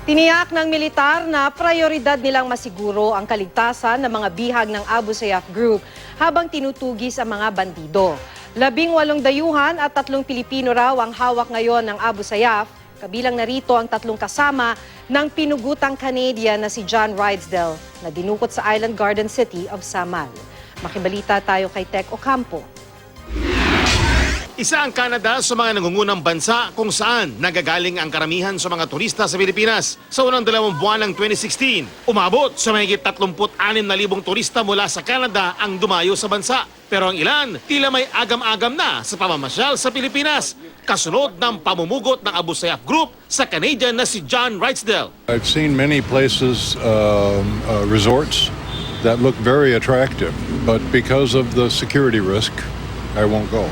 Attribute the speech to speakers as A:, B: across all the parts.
A: Tiniyak ng militar na prioridad nilang masiguro ang kaligtasan ng mga bihag ng Abu Sayyaf Group habang tinutugis ang mga bandido. 18 dayuhan at 3 Pilipino raw ang hawak ngayon ng Abu Sayyaf. Kabilang narito ang 3 kasama ng pinugutang Canadian na si John Rydesdale na dinukot sa Island Garden City of Samal. Makibalita tayo kay Tech Ocampo.
B: Isa ang Canada sa mga nangungunang bansa kung saan nagagaling ang karamihan sa mga turista sa Pilipinas. Sa unang 2 buwan ng 2016, umabot sa mahigit 36,000 turista mula sa Canada ang dumayo sa bansa. Pero ang ilan, tila may agam-agam na sa pamamasyal sa Pilipinas. Kasunod ng pamumugot ng Abu Sayyaf Group sa Canadian na si John Rydesdale.
C: I've seen many places, resorts that look very attractive, but because of the security risk, I won't go.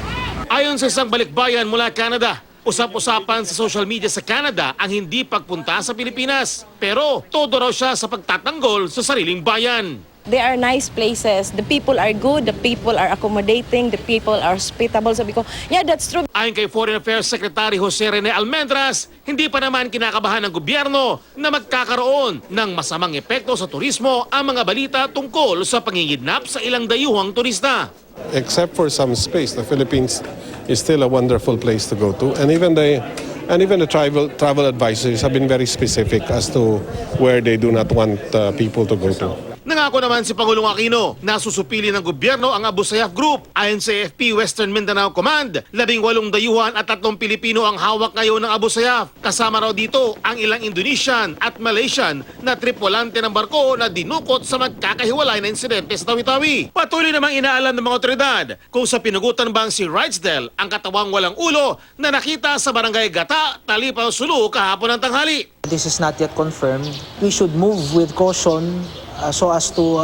B: Ayon sa isang balikbayan mula Canada, usap-usapan sa social media sa Canada ang hindi pagpunta sa Pilipinas. Pero todo raw siya sa pagtatanggol sa sariling bayan.
D: They are nice places. The people are good. The people are accommodating. The people are hospitable. Sabi ko, yeah, that's true.
B: Ayon kay Foreign Affairs Secretary Jose Rene Almendras, hindi pa naman kinakabahan ng gobyerno na magkakaroon ng masamang epekto sa turismo ang mga balita tungkol sa pangingidnap sa ilang dayuhang turista.
E: Except for some space, the Philippines is still a wonderful place to go to, and even the travel advisors have been very specific as to where they do not want people to go to.
B: Nangako naman si Pangulong Aquino na susupili ng gobyerno ang Abu Sayyaf Group. Ayon sa AFP Western Mindanao Command, 18 dayuhan at 3 Pilipino ang hawak ngayon ng Abu Sayyaf. Kasama raw dito ang ilang Indonesian at Malaysian na tripulante ng barko na dinukot sa magkakahiwalay na insidente sa Tawi-Tawi. Patuloy namang inaalam ng mga otoridad kung sa pinugutan bang si Rydesdale ang katawang walang ulo na nakita sa barangay Gata, Talipao, Sulu kahapon ng tanghali.
F: This is not yet confirmed. We should move with caution so as to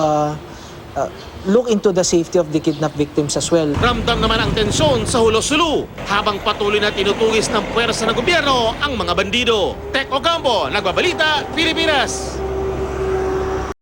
F: look into the safety of the kidnapped victims as well.
B: Ramdam naman ang tensyon sa Hulo-Sulu habang patuloy na tinutugis ng puwersa ng gobyerno ang mga bandido. Tech Ocampo, Nagbabalita, Pilipinas.